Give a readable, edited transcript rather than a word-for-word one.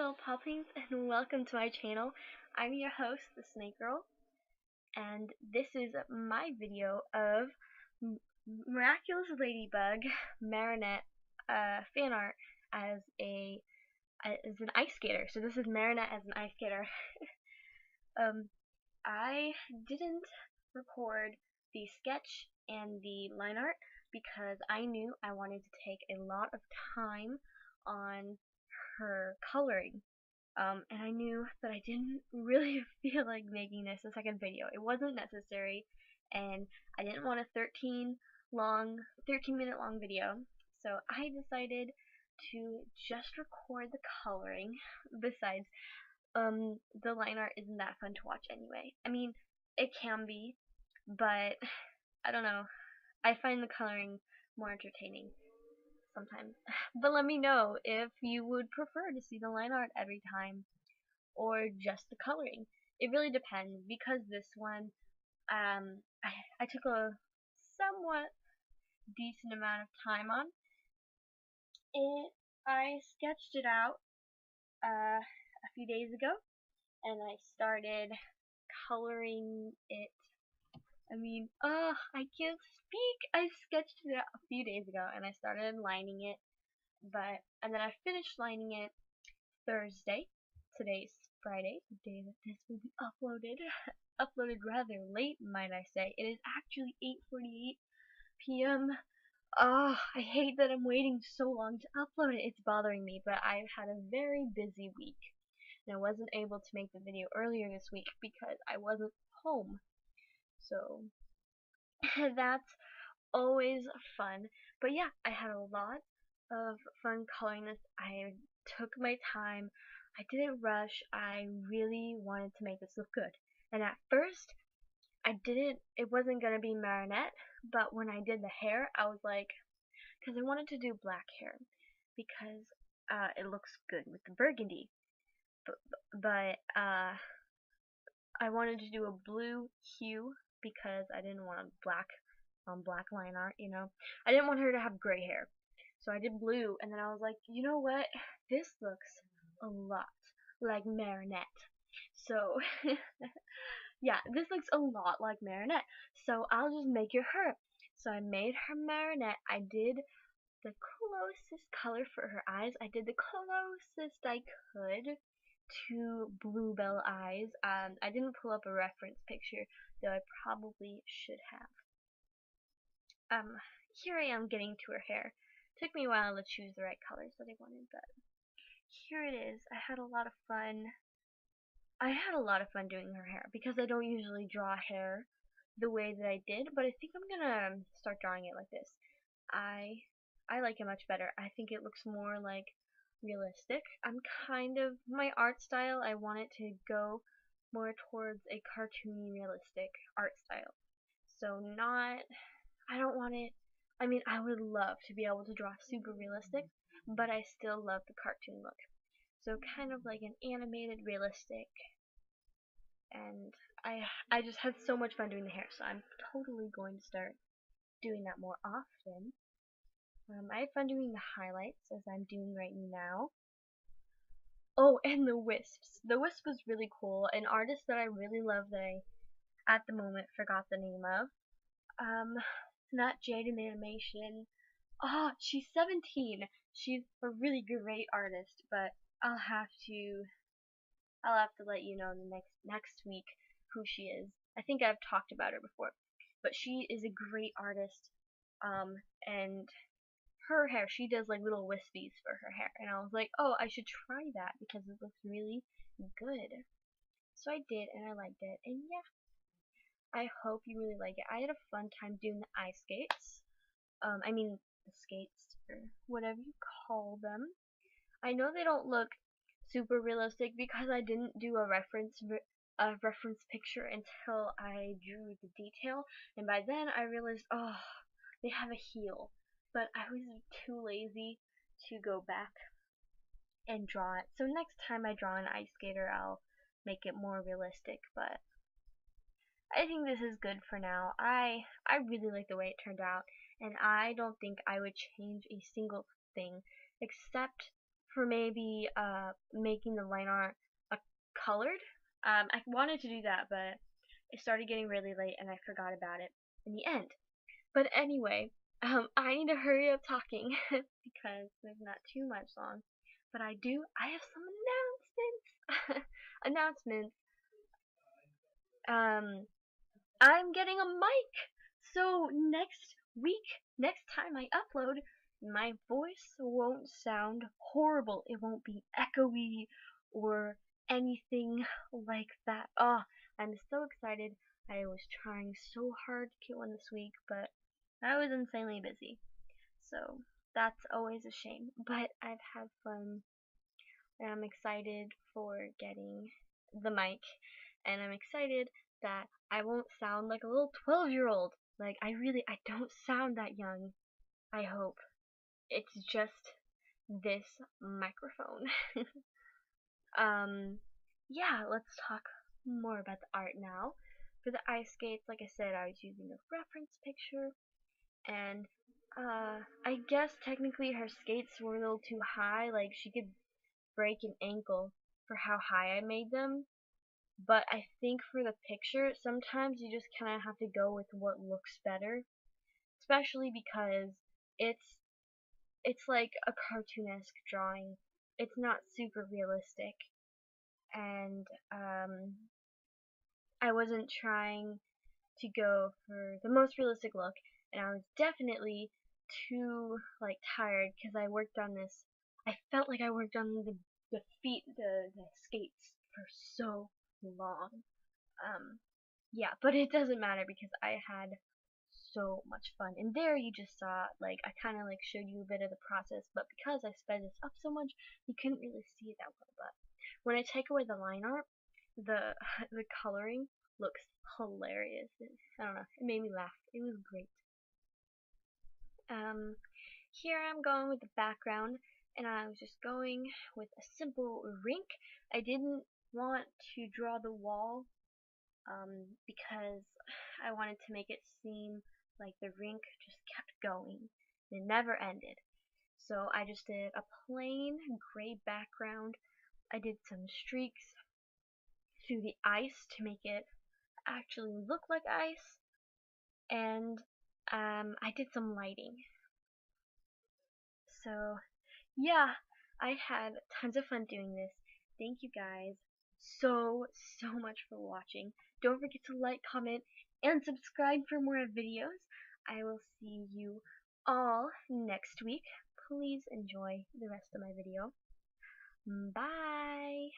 Little Poplings, and welcome to my channel. I'm your host, the Snake Girl, and this is my video of Miraculous Ladybug Marinette fan art as an ice skater. So this is Marinette as an ice skater. I didn't record the sketch and the line art because I knew I wanted to take a lot of time on her coloring. And I knew that I didn't really feel like making this a second video. It wasn't necessary, and I didn't want a 13-minute long video. So I decided to just record the coloring. Besides, the line art isn't that fun to watch anyway. I mean, it can be, but I don't know. I find the coloring more entertaining sometimes. But let me know if you would prefer to see the line art every time or just the coloring. It really depends, because this one I took a somewhat decent amount of time on it. I sketched it out a few days ago, and I started coloring it. I can't speak. I sketched it out a few days ago, and I started lining it, and then I finished lining it Thursday. Today's Friday, the day that this will be uploaded. Uploaded rather late, might I say. It is actually 8:48 p.m. Oh, I hate that I'm waiting so long to upload it. It's bothering me, but I've had a very busy week, and I wasn't able to make the video earlier this week because I wasn't home. So that's always fun. But yeah, I had a lot of fun coloring this. I took my time. I didn't rush. I really wanted to make this look good. And at first, it wasn't gonna be Marinette, but when I did the hair, I was like, because I wanted to do black hair because it looks good with the burgundy. But I wanted to do a blue hue because I didn't want a black line art, you know. I didn't want her to have gray hair. So I did blue, and then I was like, you know what? This looks a lot like Marinette. So yeah, this looks a lot like Marinette. So I'll just make it her. So I made her Marinette. I did the closest color for her eyes. I did the closest I could to bluebell eyes. I didn't pull up a reference picture, though I probably should have. Here I am getting to her hair. Took me a while to choose the right colors that I wanted, but here it is. I had a lot of fun doing her hair because I don't usually draw hair the way that I did, but I think I'm gonna start drawing it like this. I like it much better. I think it looks more like realistic. My art style, I want it to go more towards a cartoony, realistic art style. So I would love to be able to draw super realistic, but I still love the cartoon look. So kind of like an animated, realistic, and I just had so much fun doing the hair, so I'm totally going to start doing that more often. I had fun doing the highlights, as I'm doing right now. Oh, and the wisps. The wisp was really cool. An artist that I really love that I, at the moment, forgot the name of. It's not Jaiden Animations. Oh, she's 17. She's a really great artist, but I'll have to let you know in the next week who she is. I think I've talked about her before, but she is a great artist. And her hair, she does like little wispies for her hair, and I was like, oh, I should try that because it looks really good. So I did, and I liked it, and yeah, I hope you really like it. I had a fun time doing the ice skates. The skates, or whatever you call them. I know they don't look super realistic because I didn't do a reference picture until I drew the detail, and by then I realized, oh, they have a heel. But I was too lazy to go back and draw it. So next time I draw an ice skater, I'll make it more realistic, but I think this is good for now. I really like the way it turned out, and I don't think I would change a single thing except for maybe making the line art colored. I wanted to do that, but it started getting really late and I forgot about it in the end. But anyway, I need to hurry up talking because there's not too much long. But I have some announcements. Announcements. I'm getting a mic. So next week, next time I upload, my voice won't sound horrible. It won't be echoey or anything like that. Oh, I'm so excited. I was trying so hard to get one this week, but I was insanely busy. So that's always a shame. But I've had fun and I'm excited for getting the mic and I'm excited that I won't sound like a little 12-year-old. Like I don't sound that young. I hope. It's just this microphone. Yeah, let's talk more about the art now. For the ice skates, like I said, I was using a reference picture and I guess technically her skates were a little too high, like she could break an ankle for how high I made them. But I think for the picture, sometimes you just kind of have to go with what looks better, especially because it's like a cartoonesque drawing. It's not super realistic, and I wasn't trying to go for the most realistic look, and I was definitely too like tired because I worked on this. I felt like I worked on the feet, the skates for so long. Yeah, but it doesn't matter because I had so much fun. And there you just saw, like, I kind of like showed you a bit of the process, but because I sped this up so much, you couldn't really see it that well. But when I take away the line art, the the coloring looks hilarious. I don't know, it made me laugh. It was great. Um, Here I'm going with the background, and I was just going with a simple rink. I didn't want to draw the wall because I wanted to make it seem like the rink just kept going. It never ended. So I just did a plain gray background. I did some streaks through the ice to make it actually look like ice, and I did some lighting. So yeah, I had tons of fun doing this. Thank you guys so much for watching. Don't forget to like, comment, and subscribe for more videos. I will see you all next week. Please enjoy the rest of my video. Bye!